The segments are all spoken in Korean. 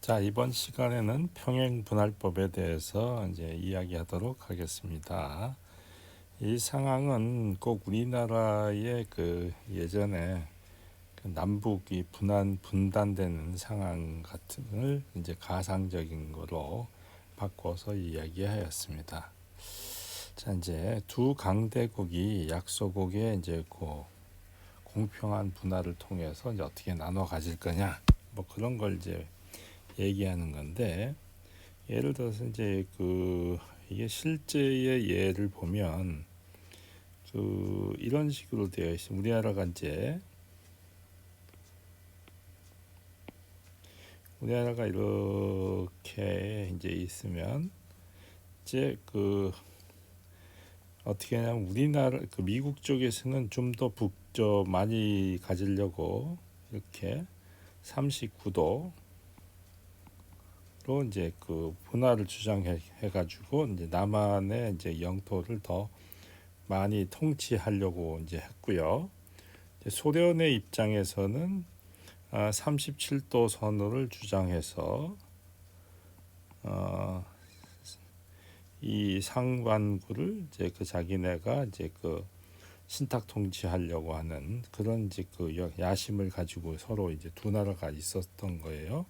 자, 이번 시간에는 평행 분할법에 대해서 이제 이야기하도록 하겠습니다. 이 상황은 꼭 우리나라의 그 예전에 그 남북이 분단되는 상황 같은을 이제 가상적인 거로 바꿔서 이야기하였습니다. 자, 이제 두 강대국이 약소국의 이제 그 공평한 분할을 통해서 이제 어떻게 나눠 가질 거냐, 뭐 그런 걸 이제 얘기하는 건데, 예를 들어서 이제 이게 실제의 예를 보면 이런 식으로 되어 있습니다. 우리나라가 이렇게 이제 있으면 이제 어떻게 하냐면 우리나라 미국 쪽에서는 좀 더 많이 가지려고 이렇게 39도 로 이제 분할을 주장해 가지고 이제 남한의 이제 영토를 더 많이 통치하려고 이제 했고요. 이제 소련의 입장에서는 37도 선을 주장해서 이 상반구를 이제 자기네가 이제 신탁 통치하려고 하는 그런 이제 야심을 가지고 서로 이제 두 나라가 있었던 거예요.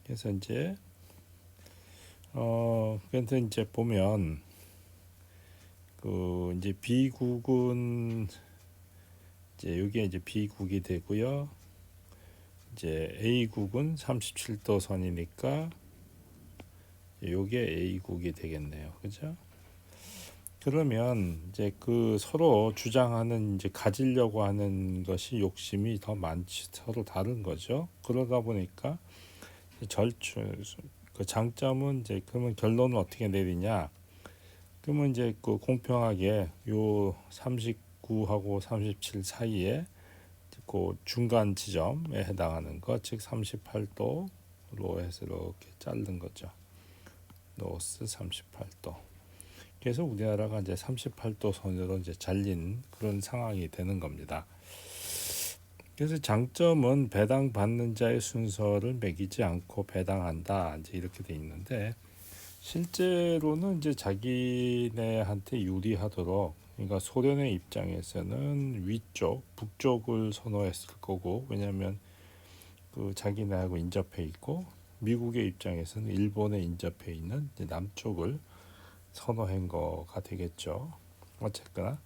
그래서 이제 그래서 이제 보면 이제 B국은 이제 여기에 이제 B국이 되고요. 이제 A국은 37도 선이니까 요게 A국이 되겠네요. 그죠? 그러면 이제 서로 주장하는 이제 가지려고 하는 것이 욕심이 더 많지, 서로 다른 거죠. 그러다 보니까 장점은 이제 그러면 결론은 어떻게 내리냐? 그러면 이제 공평하게 요 39하고 37 사이에 중간 지점에 해당하는 것, 즉 38도로 해서 이렇게 자른 거죠. 노스 38도. 그래서 우리나라가 이제 38도 선으로 이제 잘린 그런 상황이 되는 겁니다. 그래서 장점은 배당 받는 자의 순서를 매기지 않고 배당한다, 이제 이렇게 돼 있는데, 실제로는 이제 자기네한테 유리하도록, 그러니까 소련의 입장에서는 북쪽을 선호했을 거고, 왜냐하면 자기네하고 인접해 있고, 미국의 입장에서는 일본에 인접해 있는 이제 남쪽을 선호한 거가 되겠죠. 어쨌거나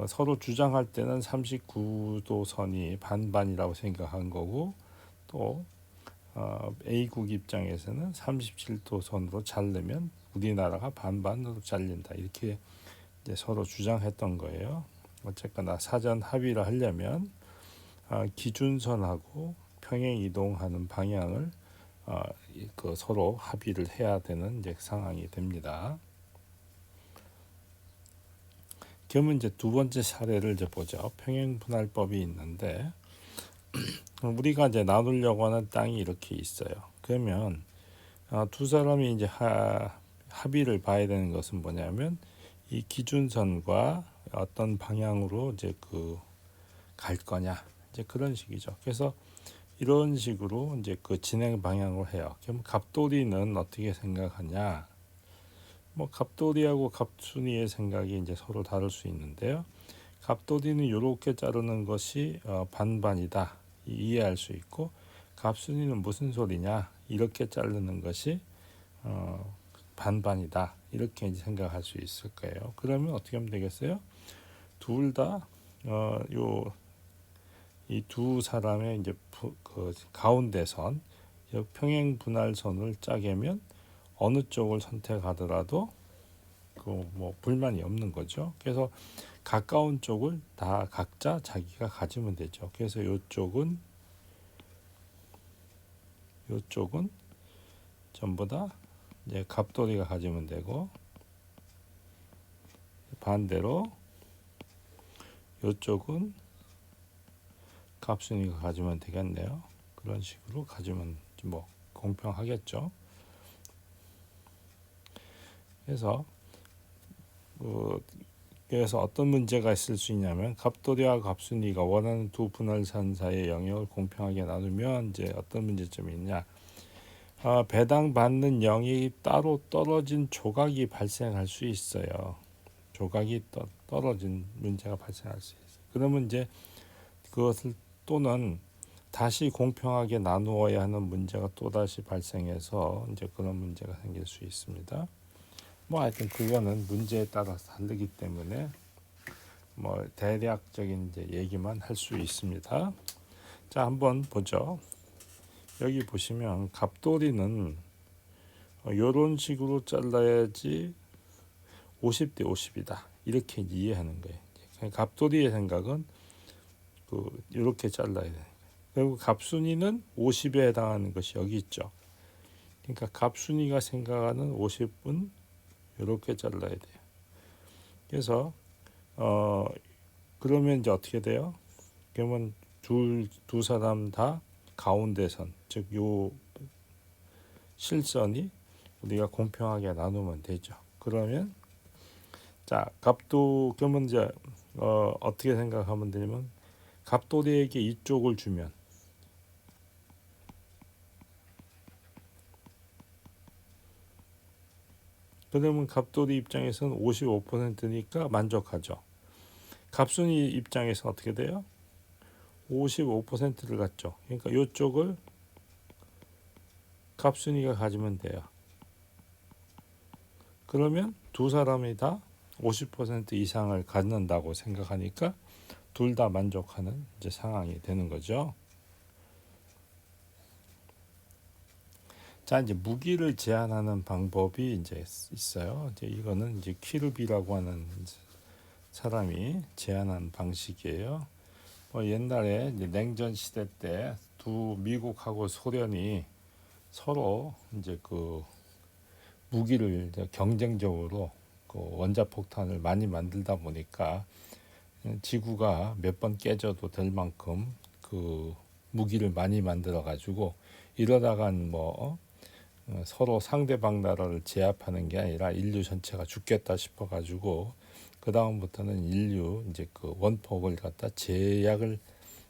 서로 주장할 때는 39도 선이 반반이라고 생각한 거고, 또 A국 입장에서는 37도 선으로 자르면 우리나라가 반반으로 잘린다, 이렇게 이제 서로 주장했던 거예요. 어쨌거나 사전 합의를 하려면 기준선하고 평행 이동하는 방향을 서로 합의를 해야 되는 이제 상황이 됩니다. 그러면 이제 두 번째 사례를 이제 보죠. 평행 분할법이 있는데, 우리가 이제 나누려고 하는 땅이 이렇게 있어요. 그러면 두 사람이 이제 합의를 봐야 되는 것은 뭐냐면, 이 기준선과 어떤 방향으로 이제 갈 거냐, 이제 그런 식이죠. 그래서 이런 식으로 이제 진행 방향을 해요. 그럼 갑돌이는 어떻게 생각하냐? 뭐 갑돌이하고 갑순이의 생각이 이제 서로 다를 수 있는데요. 갑돌이는 이렇게 자르는 것이 반반이다, 이해할 수 있고, 갑순이는 무슨 소리냐, 이렇게 자르는 것이 반반이다, 이렇게 이제 생각할 수 있을 거예요. 그러면 어떻게 하면 되겠어요? 둘 다 이 두 사람의 이제 가운데 선, 평행 분할선을 짜게면 어느 쪽을 선택하더라도 뭐 불만이 없는 거죠. 그래서 가까운 쪽을 다 각자 자기가 가지면 되죠. 그래서 이쪽은 전부 다 이제 갑돌이가 가지면 되고, 반대로 이쪽은 갑순이가 가지면 되겠네요. 그런 식으로 가지면 뭐 공평하겠죠. 그래서 어떤 문제가 있을 수 있냐면, 갑돌이와 갑순이가 원하는 두 분할선 사이의 영역을 공평하게 나누면 이제 어떤 문제점이 있냐, 배당 받는 영역이 따로 떨어진 조각이 발생할 수 있어요. 조각이 떨어진 문제가 발생할 수 있어요. 그러면 이제 그것을 또는 다시 공평하게 나누어야 하는 문제가 또다시 발생해서 이제 그런 문제가 생길 수 있습니다. 뭐 하여튼 그거는 문제에 따라서 다르기 때문에 뭐 대략적인 이제 얘기만 할 수 있습니다. 자, 한번 보죠. 여기 보시면 갑돌이는 이런 식으로 잘라야지 50대 50이다. 이렇게 이해하는 거예요. 갑돌이의 생각은 이렇게 잘라야 돼요. 그리고 갑순이는 50에 해당하는 것이 여기 있죠. 그러니까 갑순이가 생각하는 50은 이렇게 잘라야 돼요. 그래서 그러면 이제 어떻게 돼요? 그러면 두 사람 다 가운데선, 즉 요 실선이 우리가 공평하게 나누면 되죠. 그러면 자, 갑도 그러면 이제 어떻게 생각하면 되냐면 갑돌이에게 이쪽을 주면 그러면 갑돌이 입장에서는 55%니까 만족하죠. 갑순이 입장에서 어떻게 돼요? 55%를 갖죠. 그러니까 이쪽을 갑순이가 가지면 돼요. 그러면 두 사람이 다 50% 이상을 갖는다고 생각하니까 둘 다 만족하는 이제 상황이 되는 거죠. 자, 이제 무기를 제한하는 방법이 이제 있어요. 이제 이거는 이제 키르비라고 하는 사람이 제안한 방식이에요. 옛날에 이제 냉전 시대 때 두 미국하고 소련이 서로 이제 그 무기를 이제 경쟁적으로 그 원자폭탄을 많이 만들다 보니까 지구가 몇 번 깨져도 될 만큼 그 무기를 많이 만들어 가지고 이러다간 뭐 서로 상대방 나라를 제압하는 게 아니라 인류 전체가 죽겠다 싶어 가지고 그 다음부터는 인류 이제 그 원폭을 갖다 제약을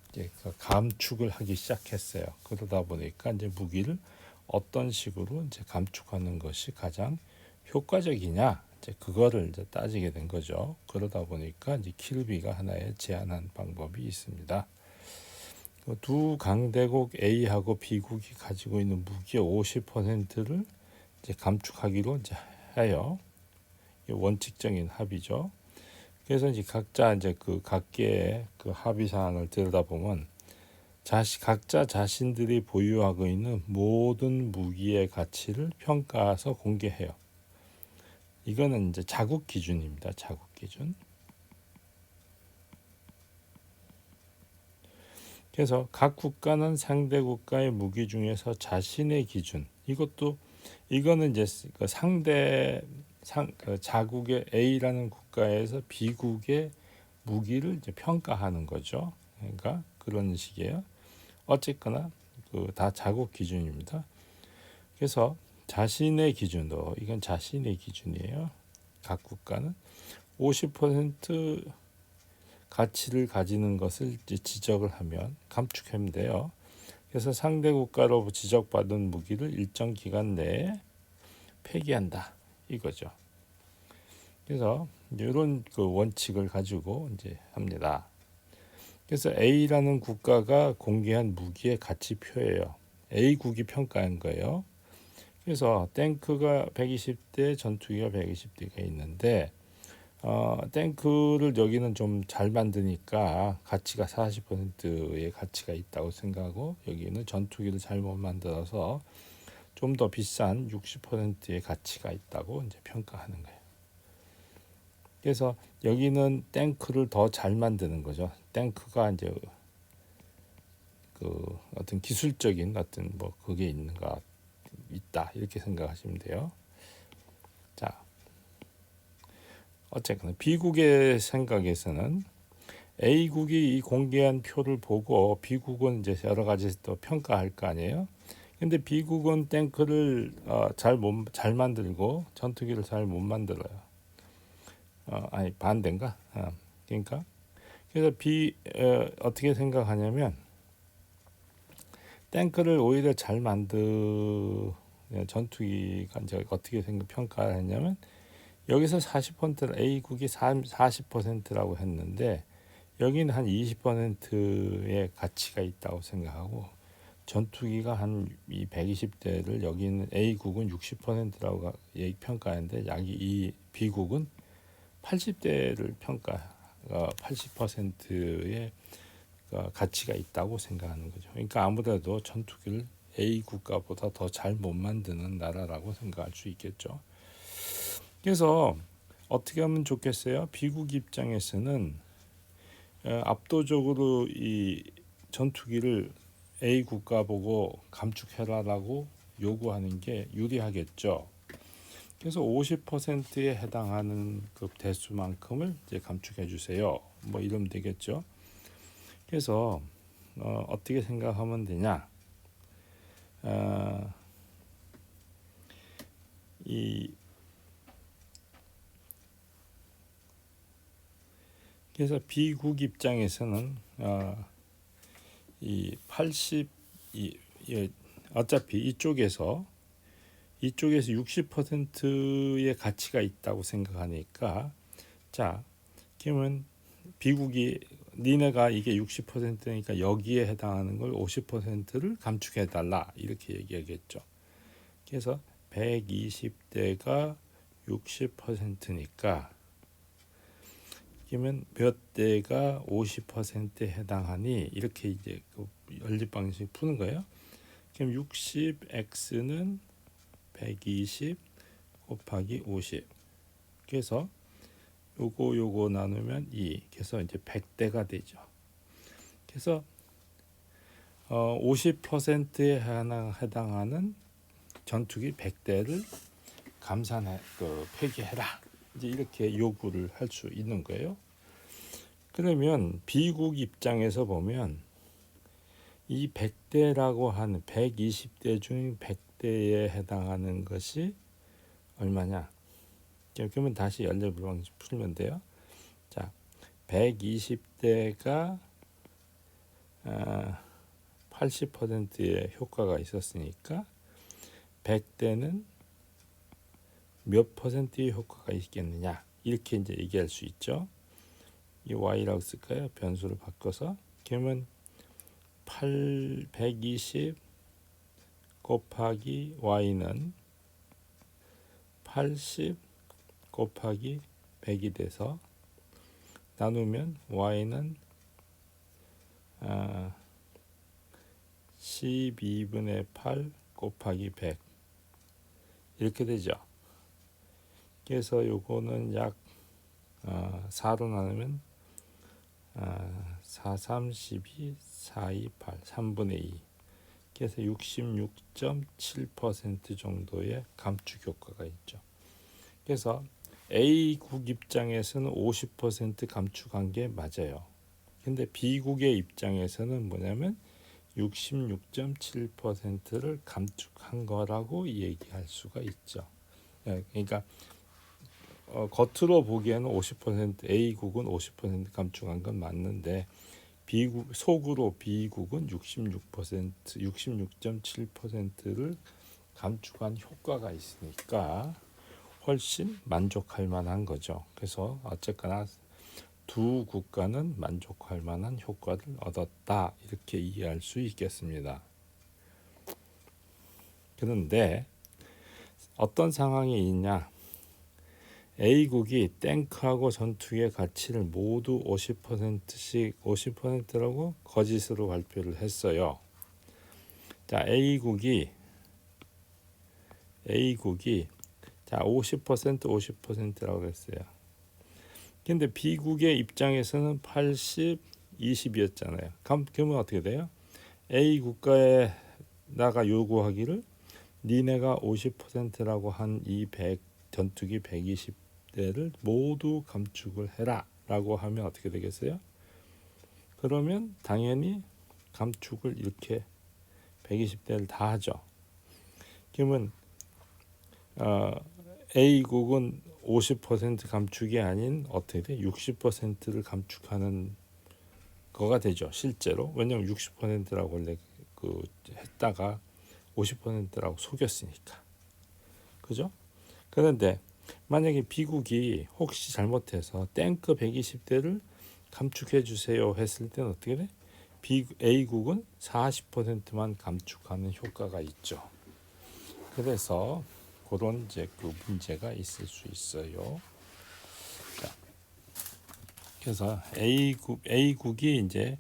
이제 감축을 하기 시작했어요. 그러다 보니까 이제 무기를 어떤 식으로 이제 감축하는 것이 가장 효과적이냐 이제 그거를 이제 따지게 된 거죠. 그러다 보니까 이제 키르비가 하나의 제안한 방법이 있습니다. 두 강대국 A하고 B국이 가지고 있는 무기의 50%를 이제 감축하기로 이제 해요. 원칙적인 합의죠. 그래서 이제 각자 이제 그 각계의 그 합의 사항을 들여다보면 각자 자신들이 보유하고 있는 모든 무기의 가치를 평가해서 공개해요. 이거는 이제 자국 기준입니다. 자국 기준. 그래서 각 국가는 상대 국가의 무기 중에서 자신의 기준. 이거는 이제 그 자국의 A라는 국가에서 B국의 무기를 이제 평가하는 거죠. 그러니까 그런 식이에요. 어쨌거나 다 자국 기준입니다. 그래서 자신의 기준도 이건 자신의 기준이에요. 각 국가는 50% 가치를 가지는 것을 이제 지적을 하면 감축하면 돼요. 그래서 상대 국가로 지적받은 무기를 일정 기간 내에 폐기한다 이거죠. 그래서 이런 그 원칙을 가지고 이제 합니다. 그래서 A라는 국가가 공개한 무기의 가치표예요. A국이 평가한 거예요. 그래서 탱크가 120대, 전투기가 120대가 있는데 탱크를 여기는 좀 잘 만드니까 가치가 40%의 가치가 있다고 생각하고 여기는 전투기를 잘못 만들어서 좀 더 비싼 60%의 가치가 있다고 이제 평가하는 거예요. 그래서 여기는 탱크를 더 잘 만드는 거죠. 탱크가 이제 그 어떤 기술적인 어떤 뭐 그게 있다 이렇게 생각하시면 돼요. 자, 어쨌거나 B국의 생각에서는 A국이 이 공개한 표를 보고 B국은 이제 여러 가지 또 평가할 거 아니에요. 근데 B국은 탱크를 잘 만들고 전투기를 잘 못 만들어요. 아니 반대인가? 그러니까 그래서 어떻게 생각하냐면 탱크를 오히려 잘 만들고 전투기가 이제 어떻게 평가를 했냐면 여기서 40%를 A국이 40%라고 했는데 여기는 한 20%의 가치가 있다고 생각하고 전투기가 한 120대를 여기는 A국은 60%라고 평가하는데 이 B국은 80대를 평가 80%의 가치가 있다고 생각하는 거죠. 그러니까 아무래도 전투기를 A 국가보다 더 잘 못 만드는 나라라고 생각할 수 있겠죠. 그래서 어떻게 하면 좋겠어요? 비국 입장에서는 압도적으로 이 전투기를 A 국가 보고 감축해라라고 요구하는 게 유리하겠죠. 그래서 50%에 해당하는 그 대수만큼을 이제 감축해 주세요. 뭐 이러면 되겠죠. 그래서 어떻게 생각하면 되냐? 그래서 비국 입장에서는 이 80, 어차피 이쪽에서 60%의 가치가 있다고 생각하니까 자, 그러면 비국이 니네가 이게 60%니까 여기에 해당하는 걸 50%를 감축해 달라 이렇게 얘기하겠죠. 그래서 120대가 60%니까 그러면 몇 대가 50%에 해당하니 이렇게 이제 그 연립 방식 푸는 거예요. 그럼 60x는 120 곱하기 50. 그래서 요거 나누면 2. 그래서 이제 100대가 되죠. 그래서 50%에 해당하는 전투기 100대를 폐기해라. 이제 이렇게 요구를 할 수 있는 거예요. 그러면 비국 입장에서 보면 이 100대라고 하는 120대 중 100대에 해당하는 것이 얼마냐? 그러면 다시 연립을 풀면 돼요. 자, 120대가 80%의 효과가 있었으니까 100대는 몇 퍼센트의 효과가 있겠느냐? 이렇게 이제 얘기할 수 있죠. 이 y라고 쓸까요? 변수를 바꿔서. 그러면 120 곱하기 y는 80 곱하기 100이 돼서 나누면 y는 12분의 8 곱하기 100 이렇게 되죠. 그래서 요거는 약 4로 나누면 4, 3, 12, 4, 2, 8 3분의 2 그래서 66.7% 정도의 감축 효과가 있죠. 그래서 A국 입장에서는 50% 감축한 게 맞아요. 근데 B국의 입장에서는 뭐냐면 66.7%를 감축한 거라고 얘기할 수가 있죠. 그러니까 겉으로 보기에는 50% A국은 50% 감축한 건 맞는데 B국 속으로 B국은 66.7%를 감축한 효과가 있으니까 훨씬 만족할 만한 거죠. 그래서 어쨌거나 두 국가는 만족할 만한 효과를 얻었다 이렇게 이해할 수 있겠습니다. 그런데 어떤 상황이 있냐? A국이 탱크하고 전투기의 가치를 모두 50%씩 50%라고 거짓으로 발표를 했어요. 자, A국이 자 50%라고 했어요. 근데 B국의 입장에서는 80, 20이었잖아요. 그러면 어떻게 돼요? A 국가에다가 요구하기를 니네가 50%라고 한 이 100 전투기 120대를 모두 감축을 해라 라고 하면 어떻게 되겠어요? 그러면 당연히 감축을 이렇게 120대를 다 하죠. 그러면 A국은 50% 감축이 아닌 어떻게 돼? 60%를 감축하는 거가 되죠. 실제로. 왜냐하면 60%라고 원래 했다가 50%라고 속였으니까. 그죠? 그런데 만약에 B국이 혹시 잘못해서 땡크 120대를 감축해 주세요 했을 때는 어떻게 돼? A국은 40%만 감축하는 효과가 있죠. 그래서 그런 이제 그 문제가 있을 수 있어요. 자, 그래서 A국이 이제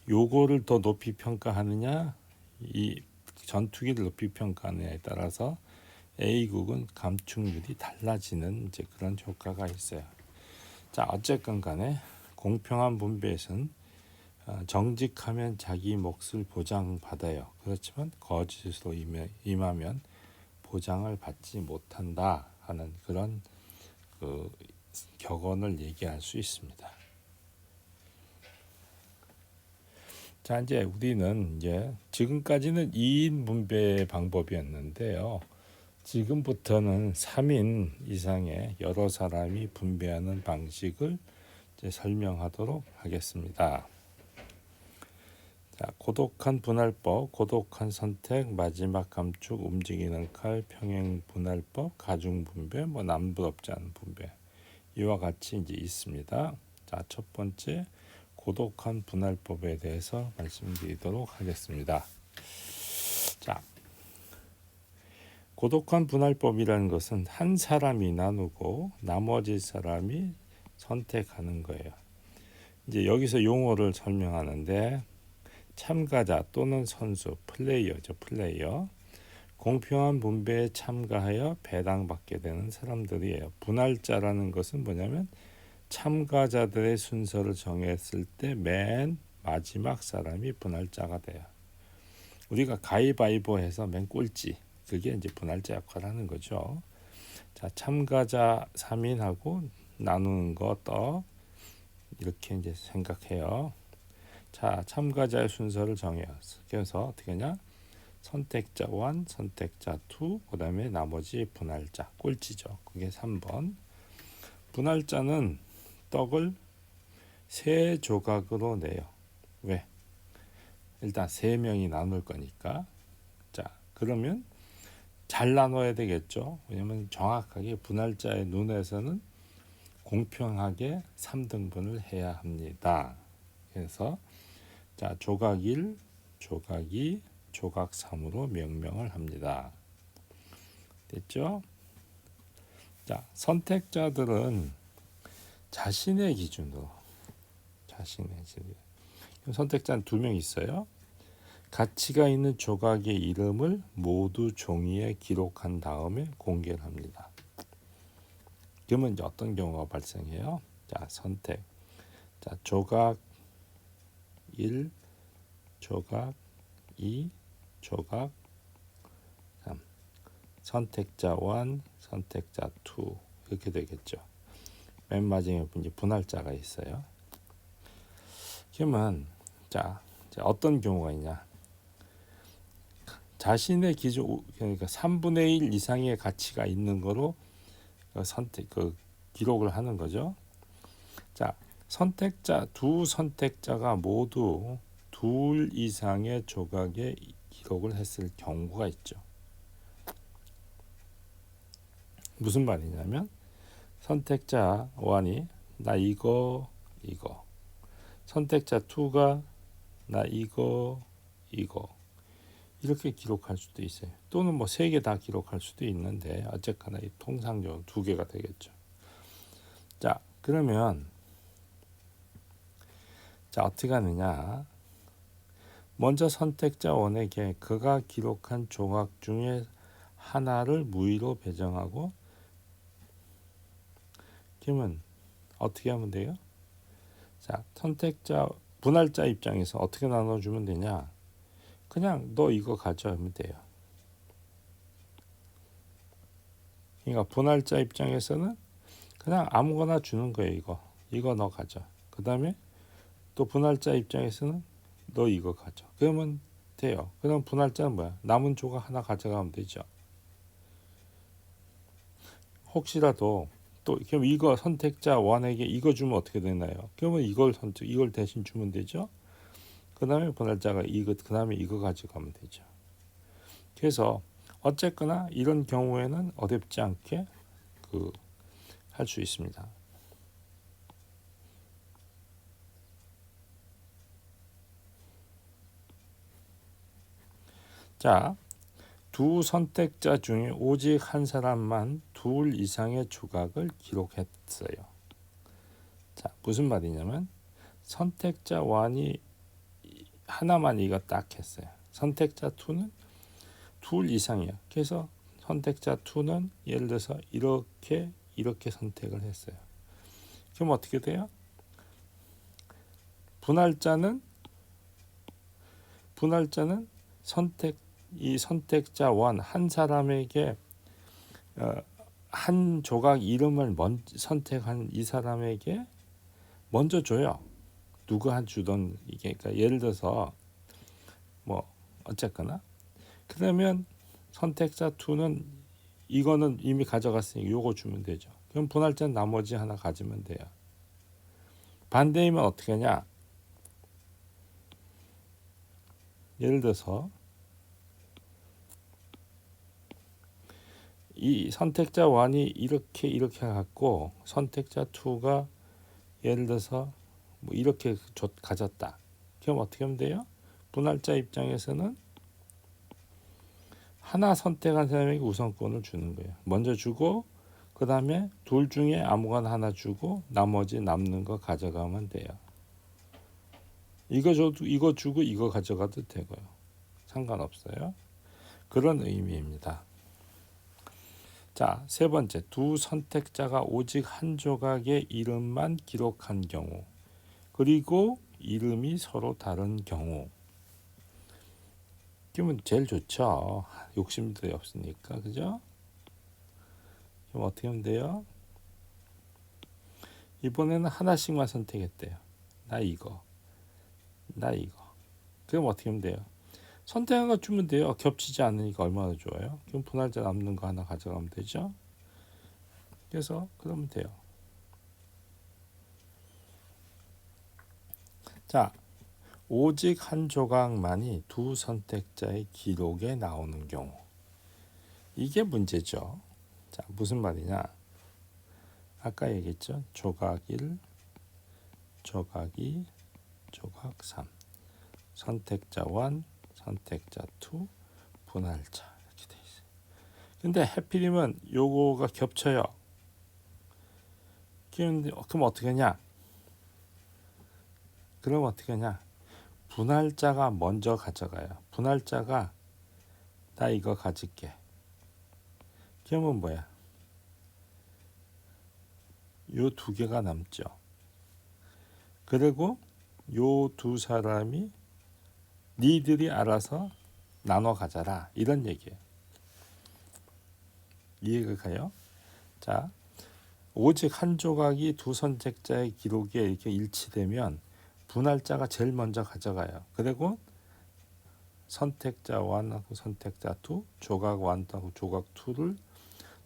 요거를 더 높이 평가하느냐, 이 전투기를 높이 평가하느냐에 따라서 A국은 감축률이 달라지는 이제 그런 효과가 있어요. 자, 어쨌건 간에 공평한 분배에서는 정직하면 자기 몫을 보장받아요. 그렇지만 거짓으로 임하면 보장을 받지 못한다 하는 그런 그 격언을 얘기할 수 있습니다. 자, 이제 우리는 이제 지금까지는 2인 분배 방법이었는데요. 지금부터는 3인 이상의 여러 사람이 분배하는 방식을 이제 설명하도록 하겠습니다. 자, 고독한 분할법, 고독한 선택, 마지막 감축, 움직이는 칼, 평행 분할법, 가중 분배, 남부럽지 않은 분배 이와 같이 이제 있습니다. 자, 첫 번째 고독한 분할법에 대해서 말씀드리도록 하겠습니다. 자, 고독한 분할법이라는 것은 한 사람이 나누고 나머지 사람이 선택하는 거예요. 이제 여기서 용어를 설명하는데 참가자 또는 선수, 플레이어죠, 플레이어. 공평한 분배에 참가하여 배당받게 되는 사람들이에요. 분할자라는 것은 뭐냐면 참가자들의 순서를 정했을 때 맨 마지막 사람이 분할자가 돼요. 우리가 가위바위보 해서 맨 꼴찌, 그게 이제 분할자 역할을 하는 거죠. 자, 참가자 3인하고 나누는 거 또 이렇게 이제 생각해요. 자, 참가자의 순서를 정해요. 그래서 어떻게 하냐? 선택자 1, 선택자 2, 그 다음에 나머지 분할자, 꼴찌죠. 그게 3번. 분할자는 떡을 3조각으로 내요. 왜? 일단 3명이 나눌 거니까. 자, 그러면 잘 나눠야 되겠죠. 왜냐면 정확하게 분할자의 눈에서는 공평하게 3등분을 해야 합니다. 그래서 자, 조각 1, 조각 2, 조각 3으로 명명을 합니다. 됐죠? 자, 선택자들은 자신의 기준으로 선택자는 2명 있어요. 가치가 있는 조각의 이름을 모두 종이에 기록한 다음에 공개를 합니다. 그러면 이제 어떤 경우가 발생해요? 자, 선택. 자, 조각 1, 조각 2, 조각 3. 선택자 1, 선택자 2 이렇게 되겠죠. 맨 마지막에 이제 분할자가 있어요. 그러면 자, 어떤 경우가 있냐? 자신의 기준, 그러니까 3분의 1 이상의 가치가 있는 거로 기록을 하는 거죠. 자, 두 선택자가 모두 2 이상의 조각에 기록을 했을 경우가 있죠. 무슨 말이냐면 선택자 1이 나 이거 선택자 2가 나 이거 이렇게 기록할 수도 있어요. 또는 3개 다 기록할 수도 있는데 어쨌거나 통상적으로 2개가 되겠죠. 자, 그러면 자, 어떻게 하느냐? 먼저 선택자 1에게 그가 기록한 조각 중에 하나를 무의로 배정하고, 그러면 어떻게 하면 돼요? 자, 선택자 분할자 입장에서 어떻게 나눠주면 되냐? 그냥 너 이거 가져 하면 돼요. 그러니까 분할자 입장에서는 그냥 아무거나 주는 거예요. 이거 너 가져. 그 다음에 또 분할자 입장에서는 너 이거 가져. 그러면 돼요. 그럼 분할자는 뭐야? 남은 조각 하나 가져가면 되죠. 혹시라도 또 그럼 이거 선택자 1에게 이거 주면 어떻게 되나요? 그러면 이걸 대신 주면 되죠. 그 다음에 분할자가 그 다음에 이거 가져가면 되죠. 그래서 어쨌거나 이런 경우에는 어렵지 않게 할 수 있습니다. 자, 두 선택자 중에 오직 한 사람만 둘 이상의 조각을 기록했어요. 자, 무슨 말이냐면 선택자 1이 하나만 이거 딱 했어요. 선택자 2는 둘 이상이야. 그래서 선택자 2는 예를 들어서 이렇게 선택을 했어요. 그럼 어떻게 돼요? 분할자는 이 선택자 1 한 사람에게 한 조각 이름을 선택한 이 사람에게 먼저 줘요. 누가 주던 이게 그러니까 예를 들어서 뭐 어쨌거나 그러면 선택자 2는 이거는 이미 가져갔으니 요거 주면 되죠. 그럼 분할자는 나머지 하나 가지면 돼요. 반대이면 어떻게 하냐? 예를 들어서 이 선택자 1이 이렇게 갖고 선택자 2가 예를 들어서 뭐 이렇게 가졌다. 그럼 어떻게 하면 돼요? 분할자 입장에서는 하나 선택한 사람에게 우선권을 주는 거예요. 먼저 주고 그 다음에 둘 중에 아무거나 하나 주고 나머지 남는 거 가져가면 돼요. 이거 주고 이거 가져가도 되고요. 상관없어요. 그런 의미입니다. 자, 세 번째, 두 선택자가 오직 한 조각의 이름만 기록한 경우, 그리고 이름이 서로 다른 경우. 그러면 제일 좋죠. 욕심도 없으니까, 그죠? 그럼 어떻게 하면 돼요? 이번에는 하나씩만 선택했대요. 나 이거. 그럼 어떻게 하면 돼요? 선택한 거 주면 돼요. 겹치지 않으니까 얼마나 좋아요. 그럼 분할자 남는 거 하나 가져가면 되죠. 그래서 그러면 돼요. 자, 오직 한 조각만이 두 선택자의 기록에 나오는 경우. 이게 문제죠. 자, 무슨 말이냐? 아까 얘기했죠. 조각 1, 조각 2, 조각 3. 선택자 1, 선택자 2, 분할자 이렇게 돼 있어요. 근데 해필이면 요거가 겹쳐요. 그럼 어떻게 하냐? 분할자가 먼저 가져가요. 분할자가 나 이거 가질게. 그러면 뭐야? 요 두 개가 남죠. 그리고 요 두 사람이 니들이 알아서 나눠 가져라 이런 얘기예요. 이해가 가요? 자, 오직 한 조각이 두 선택자의 기록에 이렇게 일치되면 분할자가 제일 먼저 가져가요. 그리고 선택자 1하고 선택자 2, 조각 1하고 조각 2를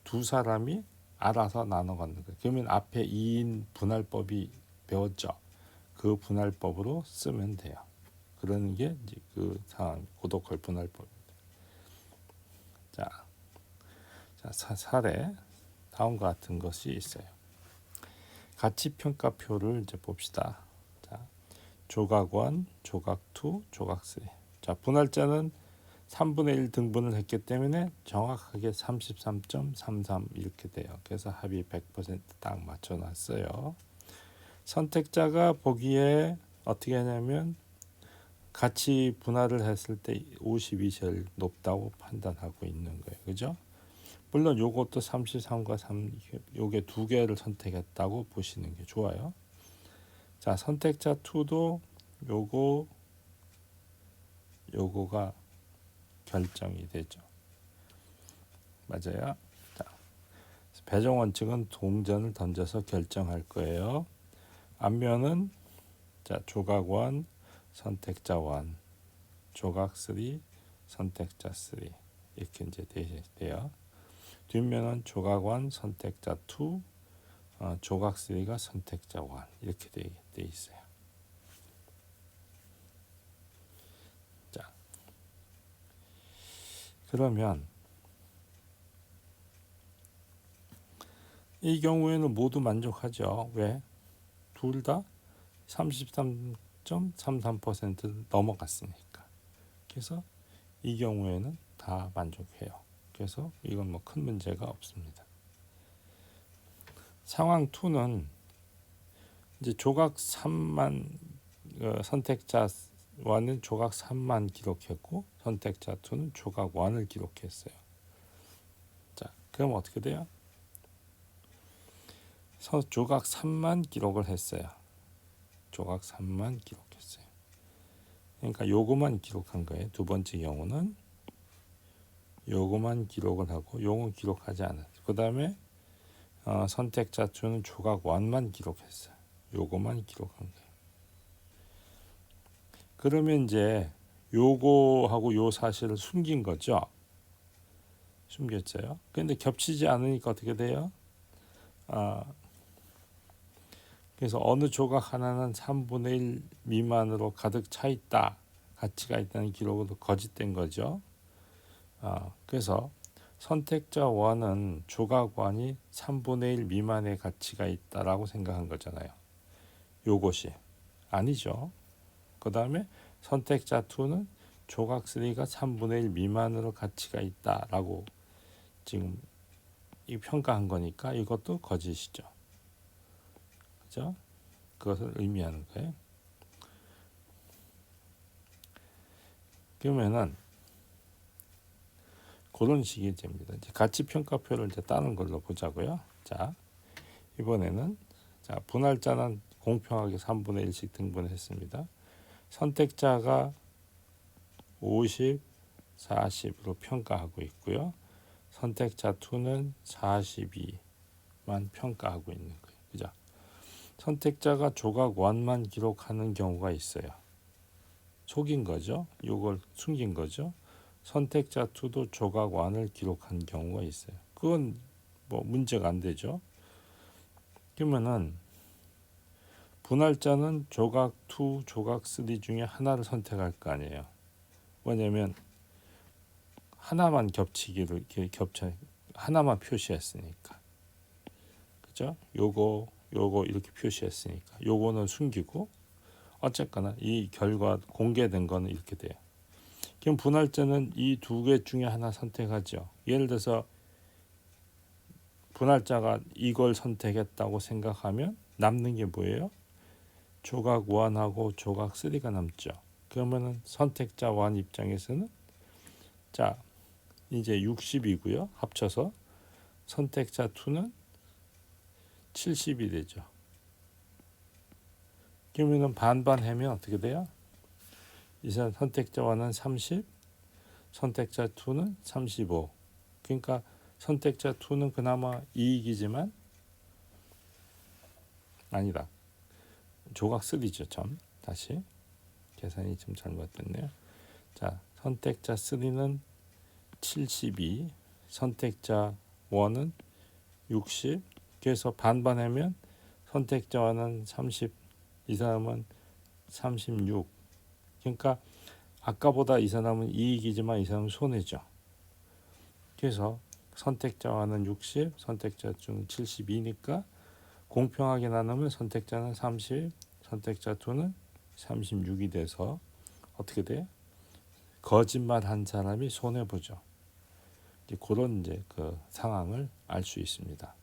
두 사람이 알아서 나눠 갖는 거예요. 그러면 앞에 2인 분할법이 배웠죠. 그 분할법으로 쓰면 돼요. 그러는 게 이제 그 상황 고독할 분할법입니다. 자, 사례 다음과 같은 것이 있어요. 가치 평가표를 이제 봅시다. 자, 조각 1, 조각 2, 조각 3. 자, 분할자는 3분의 1 등분을 했기 때문에 정확하게 33.33 이렇게 돼요. 그래서 합이 100% 딱 맞춰놨어요. 선택자가 보기에 어떻게 하냐면 같이 분할을 했을 때 50이 제일 높다고 판단하고 있는 거예요. 그죠? 물론 요것도 33과 3 요게 두 개를 선택했다고 보시는 게 좋아요. 자, 선택자 2도 요거가 결정이 되죠. 맞아요. 자, 배정 원칙은 동전을 던져서 결정할 거예요. 앞면은 자, 조각 1, 선택자 1, 조각 3, 선택자 3 이렇게 이제 돼요. 뒷면은 조각 1, 선택자 2, 조각 3가 선택자 1 이렇게 돼 있어요. 자, 그러면 이 경우에는 모두 만족하죠. 왜? 둘 다 33.33% 넘어갔으니까. 그래서 이 경우에는 다 만족해요. 그래서 이건 뭐 큰 문제가 없습니다. 상황 2는 이제 조각 3만 선택자 1은 조각 3만 기록했고 선택자 2는 조각 1을 기록했어요. 자, 그럼 어떻게 돼요? 조각 3만 기록을 했어요. 조각 3만 기록했어요. 그러니까 요거만 기록한 거예요. 두 번째 경우는 요거만 기록을 하고 요건 기록하지 않았어요. 그 다음에 선택자 2는 조각 1만 기록했어요. 요거만 기록한 거예요. 그러면 이제 요거하고 요 사실을 숨긴 거죠. 숨겼어요. 근데 겹치지 않으니까 어떻게 돼요? 그래서 어느 조각 하나는 3분의 1 미만으로 가득 차 있다. 가치가 있다는 기록으로 거짓된 거죠. 그래서 선택자 1은 조각 1이 3분의 1 미만의 가치가 있다라고 생각한 거잖아요. 요것이 아니죠. 그 다음에 선택자 2는 조각 3가 3분의 1 미만으로 가치가 있다라고 지금 이 평가한 거니까 이것도 거짓이죠. 그죠? 그것을 의미하는 거예요. 그러면은 그런 식이 됩니다. 이제 가치 평가표를 이제 따는 걸로 보자고요. 자, 이번에는 자, 분할자는 공평하게 3분의 1씩 등분했습니다. 선택자가 50, 40으로 평가하고 있고요. 선택자 2는 42만 평가하고 있는 거예요. 그죠? 선택자가 조각 1만 기록하는 경우가 있어요. 속인 거죠. 이걸 숨긴 거죠. 선택자 2도 조각 1을 기록한 경우가 있어요. 그건 뭐 문제가 안 되죠. 그러면은 분할자는 조각 2, 조각 3 중에 하나를 선택할 거 아니에요. 왜냐면 하나만 겹치기를 겹쳐 하나만 표시했으니까. 그죠? 요거 이렇게 표시했으니까. 요거는 숨기고 어쨌거나 이 결과 공개된 거는 이렇게 돼요. 그럼 분할자는 이 두 개 중에 하나 선택하죠. 예를 들어서 분할자가 이걸 선택했다고 생각하면 남는 게 뭐예요? 조각 1하고 조각 3가 남죠. 그러면은 선택자 1 입장에서는 자 이제 60이고요. 합쳐서 선택자 2는 70이 되죠. 그러면은 반반 하면 어떻게 돼요? 이 선택자 1은 30, 선택자 2는 35. 그러니까 선택자 2는 그나마 이익이지만 아니다. 조각 3죠. 참 다시 계산이 좀 잘못됐네요. 자, 선택자 3는 72, 선택자 1은 60. 그래서 반반하면 선택자 1은 30, 이 사람은 36. 그러니까 아까보다 이 사람은 이익이지만 이 사람은 손해죠. 그래서 선택자 1은 60, 선택자 2는 72니까 공평하게 나누면 선택자는 30, 선택자 2는 36이 돼서 어떻게 돼? 거짓말 한 사람이 손해 보죠. 그런 이제 그 상황을 알 수 있습니다.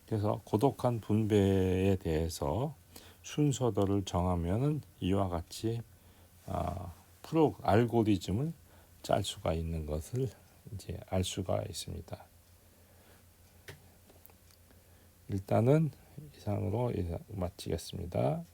그래서 고독한 분배에 대해서 순서대를 정하면은 이와 같이 프로 알고리즘을 짤 수가 있는 것을 이제 알 수가 있습니다. 일단은 이상으로 마치겠습니다.